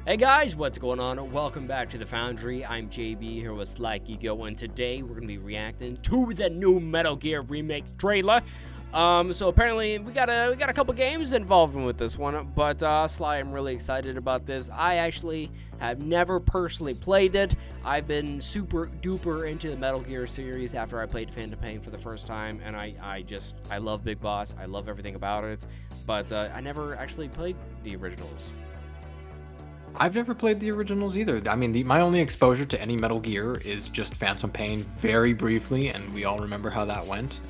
Hey guys, what's going on? Welcome back to the Foundry. I'm JB here with Slykiko, and today we're going to be reacting to the new Metal Gear Remake trailer. So apparently we got a couple games involved with this one, but Sly, I'm really excited about this. I actually have never personally played it. I've been super duper into the Metal Gear series after I played Phantom Pain for the first time, and I love Big Boss. I love everything about it, but I never actually played the originals. I've never played the originals either. I mean, my only exposure to any Metal Gear is just Phantom Pain very briefly, and we all remember how that went.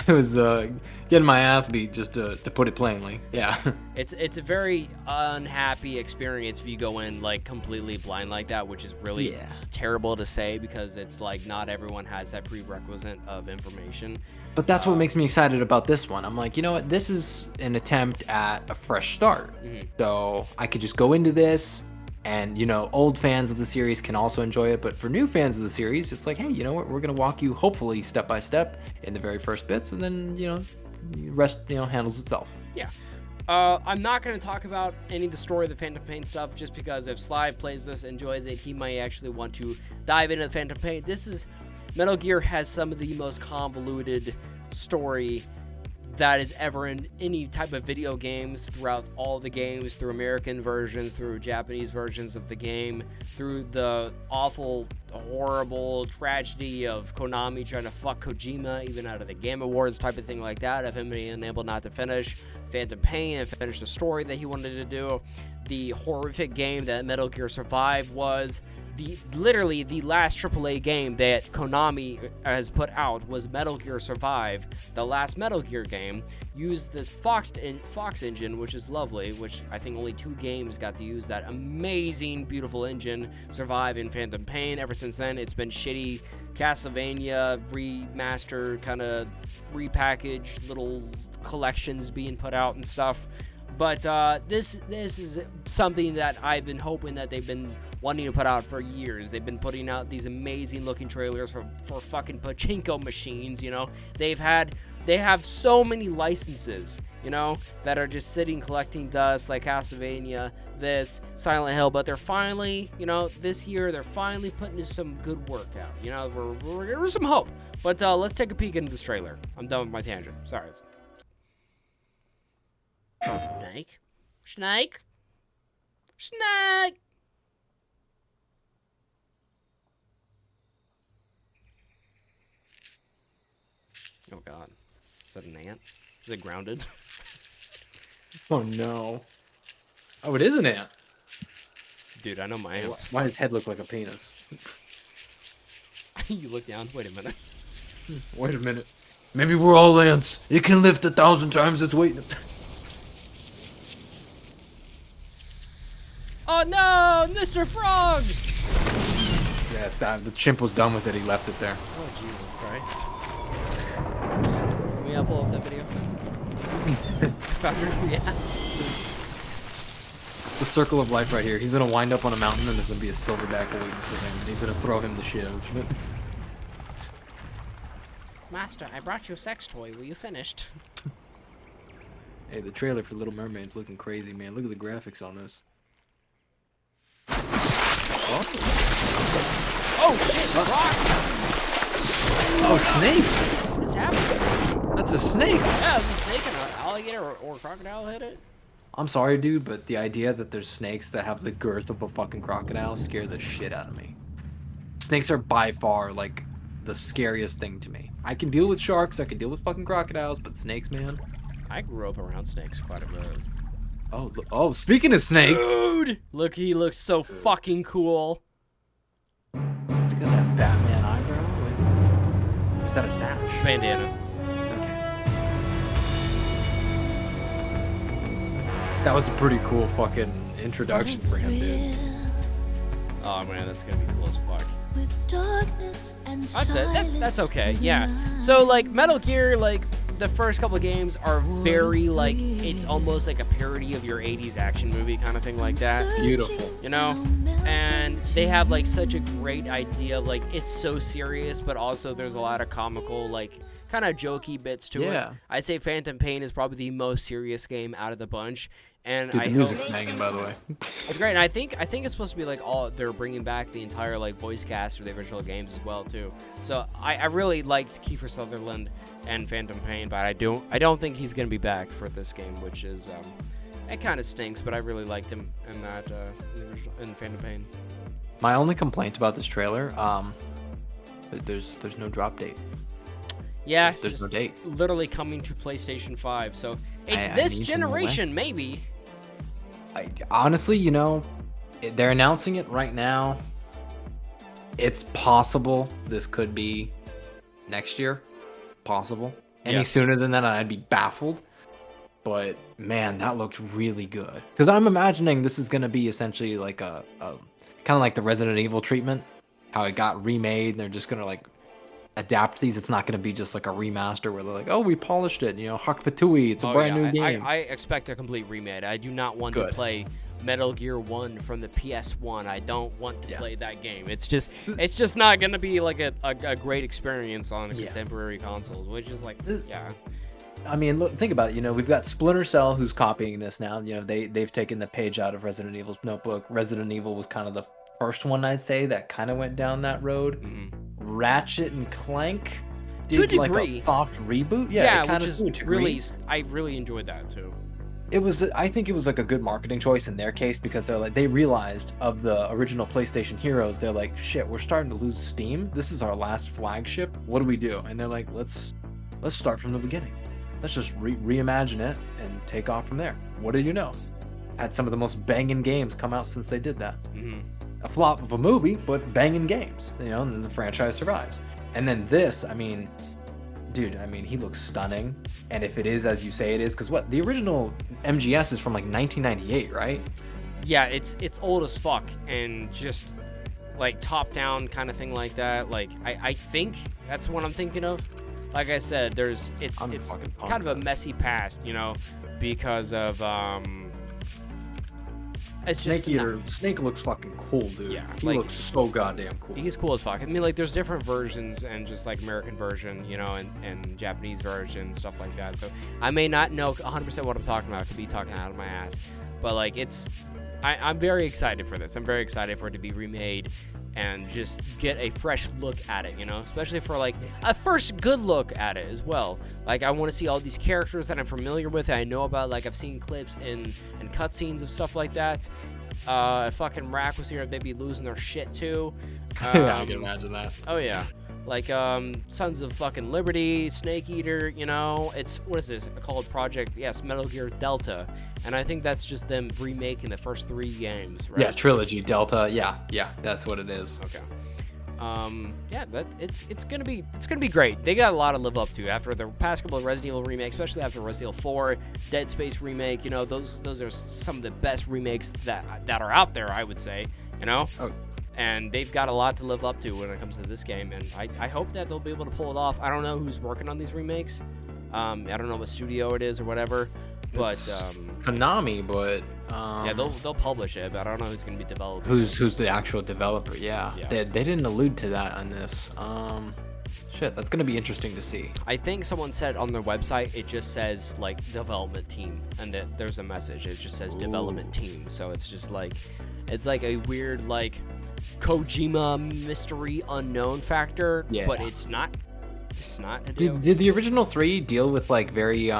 I was getting my ass beat, just to put it plainly. Yeah. It's a very unhappy experience if you go in like completely blind like that, which is really terrible to say because it's like not everyone has that prerequisite of information. But that's what makes me excited about this one. I'm like, you know what? This is an attempt at a fresh start. So I could just go into this, and, you know, old fans of the series can also enjoy it. But for new fans of the series, it's like, hey, you know what? We're going to walk you, hopefully, step by step in the very first bits. And then, you know, the rest, handles itself. Yeah. I'm not going to talk about any of the story of the Phantom Pain stuff just because if Sly plays this, enjoys it, he might actually want to dive into the Phantom Pain. Metal Gear has some of the most convoluted story that is ever in any type of video games throughout all the games, through American versions, through Japanese versions of the game, through the awful, horrible tragedy of Konami trying to fuck Kojima even out of the Game Awards type of thing like that, of him being unable not to finish Phantom Pain and finish the story that he wanted to do. The horrific game that Metal Gear Survive was. Literally the last AAA game that Konami has put out was Metal Gear Survive. The last Metal Gear game used this Fox engine, which is lovely, which I think only 2 games got to use that amazing, beautiful engine, Survive and Phantom Pain. Ever since then, it's been shitty Castlevania remastered, kind of repackaged little collections being put out and stuff. But this is something that I've been hoping that they've been wanting to put out for years. They've been putting out these amazing looking trailers for fucking pachinko machines, you know. They have so many licenses, you know, that are just sitting collecting dust, like Castlevania, this, Silent Hill, but they're finally, you know, this year they're finally putting some good work out. You know, there's some hope. But let's take a peek into this trailer. I'm done with my tangent. Sorry. Snake. Snake. Snake. Oh god. Is that an ant? Is it grounded? Oh no. Oh, it is an ant. Dude, I know my ants. Why does his head look like a penis? You look down. Wait a minute. Wait a minute. Maybe we're all ants. It can lift 1,000 times its weight. Oh no, Mr. Frog! Yeah, it's sad. The chimp was done with it. He left it there. Oh, Jesus Christ. Can we pull up that video? Foundry, yeah. The circle of life right here. He's gonna wind up on a mountain and there's gonna be a silverback waiting for him. And he's gonna throw him the shiv. Master, I brought you a sex toy. Were you finished? Hey, the trailer for Little Mermaid's looking crazy, man. Look at the graphics on this. Oh shit, rock! Oh, snake! What is happening? That's a snake! Yeah, it's a snake and an alligator or a crocodile hit it. I'm sorry, dude, but the idea that there's snakes that have the girth of a fucking crocodile scare the shit out of me. Snakes are by far, like, the scariest thing to me. I can deal with sharks, I can deal with fucking crocodiles, but snakes, man. I grew up around snakes quite a bit. Oh, look, oh, speaking of snakes! Dude! Look, he looks so fucking cool. He's got that Batman eyebrow. Wait. Is that a sash? Bandana. Okay. That was a pretty cool fucking introduction for him, dude. Oh man, that's gonna be cool as fuck. That's it. That's okay. Yeah. So like Metal Gear, like the first couple of games are very like, it's almost like a parody of your 80s action movie kind of thing like that. Beautiful. You know? And they have like such a great idea of like, it's so serious, but also there's a lot of comical, like kind of jokey bits to it. I'd say Phantom Pain is probably the most serious game out of the bunch. And Dude, the music's banging, by the way. It's great, and I think it's supposed to be like they're bringing back the entire like voice cast for the original games as well too. So I really liked Kiefer Sutherland and Phantom Pain, but I don't think he's gonna be back for this game, which is it kind of stinks. But I really liked him in that in Phantom Pain. My only complaint about this trailer, there's no drop date. Yeah, there's no date. Literally coming to PlayStation 5, so it's this generation maybe. Honestly, you know, they're announcing it right now. It's possible this could be next year. Possible. Any sooner than that, I'd be baffled. But man, that looked really good. Because I'm imagining this is going to be essentially like a kind of like the Resident Evil treatment, how it got remade. And they're just going to like adapt these. It's not going to be just like a remaster where they're like, oh, we polished it. You know, Hak Patui. It's a brand new game. I expect a complete remake. I do not want to play Metal Gear 1 from the PS1. I don't want to play that game. It's just not going to be like a great experience on contemporary consoles, which is like, I mean, look, think about it. You know, we've got Splinter Cell who's copying this now. You know, they've taken the page out of Resident Evil's notebook. Resident Evil was kind of the first one, I'd say, that kind of went down that road. Ratchet and Clank did like a soft reboot. Yeah, it kind of I really enjoyed that too. I think it was like a good marketing choice in their case, because they realized of the original PlayStation heroes, they're like, shit, we're starting to lose steam. This is our last flagship. What do we do? And they're like, let's start from the beginning. Let's just reimagine it and take off from there. What do you know? Had some of the most banging games come out since they did that. A flop of a movie, but banging games, you know, and then the franchise survives. And then this, I mean, dude, he looks stunning. And if it is as you say it is, because the original MGS is from like 1998, right? Yeah, it's old as fuck, and just like top down kind of thing like that. Like I think that's what I'm thinking of. Like I said, it's kind of a messy past, you know, because of Snake looks fucking cool, dude. Yeah, he looks so goddamn cool. He's cool as fuck. I mean, like, there's different versions, and just like American version, you know, and Japanese version, stuff like that. So I may not know 100% what I'm talking about. I could be talking out of my ass, but like, I'm very excited for this. I'm very excited for it to be remade and just get a fresh look at it, you know, especially for like a first good look at it as well. Like, I want to see all these characters that I'm familiar with, I know about. Like, I've seen clips and cutscenes of stuff like that. If fucking Rack was here, they'd be losing their shit too. Yeah, I can imagine that. Oh yeah, like Sons of fucking Liberty, Snake Eater, you know, what is this called? Project, yes, Metal Gear Delta. And I think that's just them remaking the first 3 games, right? Yeah, trilogy, Delta. Yeah, that's what it is. Okay. Yeah, it's gonna be great. They got a lot to live up to after the past couple of Resident Evil remakes, especially after Resident Evil 4, Dead Space remake. You know, those are some of the best remakes that are out there, I would say. You know. Oh. And they've got a lot to live up to when it comes to this game, and I hope that they'll be able to pull it off. I don't know who's working on these remakes. I don't know what studio it is or whatever. But Konami, but yeah, they'll publish it, but I don't know who's gonna be developing. Who's the actual developer? Yeah. They didn't allude to that on this. Shit, that's gonna be interesting to see. I think someone said on their website it just says like development team, and that there's a message. It just says development team, so it's just like it's like a weird like Kojima mystery unknown factor, but it's not. It's not. Did the original 3 deal with like very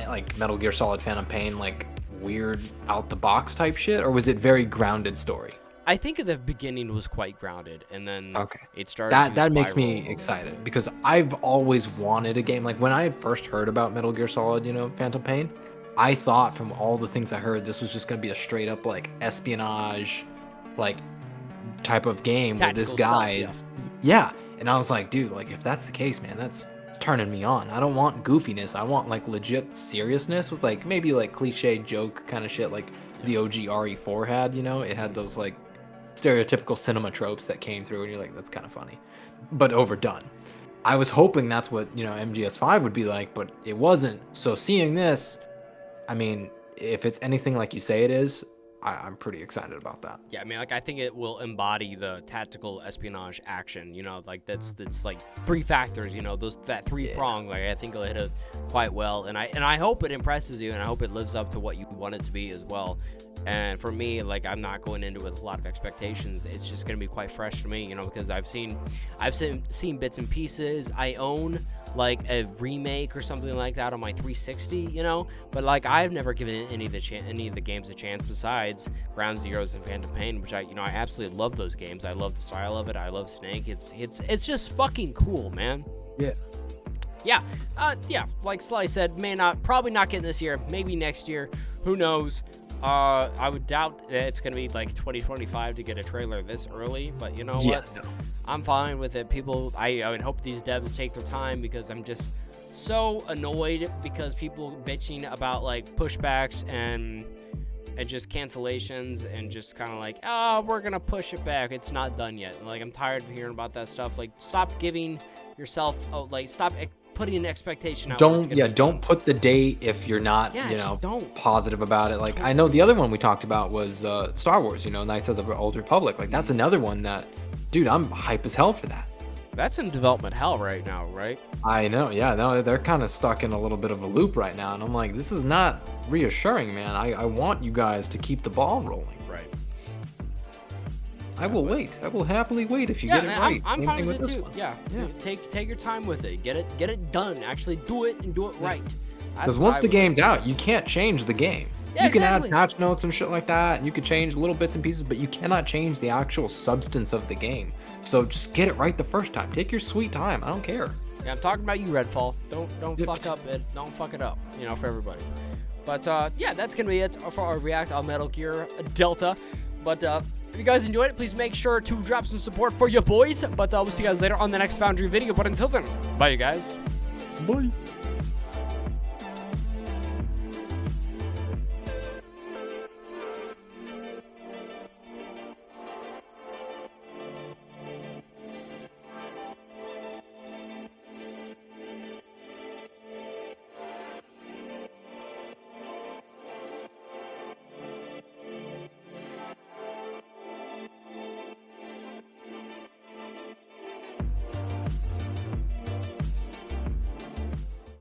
like Metal Gear Solid Phantom Pain, like weird out the box type shit, or was it very grounded story? I think at the beginning was quite grounded, and then it started. That makes me excited, because I've always wanted a game like when I had first heard about Metal Gear Solid, you know, Phantom Pain. I thought from all the things I heard, this was just gonna be a straight up like espionage, like type of game where this guy is, and I was like, dude, like if that's the case, man, that's turning me on. I don't want goofiness. I want like legit seriousness with like maybe like cliche joke kind of shit like the OG RE4 had, you know? It had those like stereotypical cinema tropes that came through and you're like, that's kind of funny, but overdone. I was hoping that's what, MGS5 would be like, but it wasn't. So seeing this, I mean, if it's anything like you say it is, I'm pretty excited about that. Yeah, I mean, like, I think it will embody the tactical espionage action, like that's like 3 factors, that 3-prong, like, I think it'll hit it quite well, and I hope it impresses you, and I hope it lives up to what you want it to be as well. And for me, like, I'm not going into it with a lot of expectations. It's just going to be quite fresh to me, because I've seen bits and pieces. I own like a remake or something like that on my 360, but like I've never given any of the games a chance besides Ground Zeroes and Phantom Pain, which I absolutely love those games. I love the style of it. I love Snake. It's just fucking cool, man. Yeah, like Sly said, probably not getting this year, maybe next year, who knows. I would doubt that it's gonna be like 2025 to get a trailer this early, but you know what? No. I'm fine with it. I would hope these devs take their time, because I'm just so annoyed because people bitching about like pushbacks and just cancellations and just kind of like, we're gonna push it back. It's not done yet. Like, I'm tired of hearing about that stuff. Like, stop giving yourself, stop putting an expectation out. Don't put the date if you're not, positive about it. Like, I know the other one we talked about was Star Wars, Knights of the Old Republic. Like, that's another one that, dude, I'm hype as hell for that. That's in development hell right now, right? I know, yeah. No, they're kind of stuck in a little bit of a loop right now, and I'm like, this is not reassuring, man. I want you guys to keep the ball rolling. Right. I will wait. I will happily wait if you get it right. I'm fine with it too. One. Yeah. Take your time with it. Get it done. Actually do it and do it right. Because once the game's out, you can't change the game. Yeah, you can add patch notes and shit like that, and you can change little bits and pieces, but you cannot change the actual substance of the game. So just get it right the first time. Take your sweet time. I don't care. Yeah, I'm talking about you, Redfall. Don't fuck up it. Don't fuck it up. For everybody. But that's gonna be it for our react on Metal Gear Delta. But if you guys enjoyed it, please make sure to drop some support for your boys. But we'll see you guys later on the next Foundry video. But until then, bye, you guys. Bye.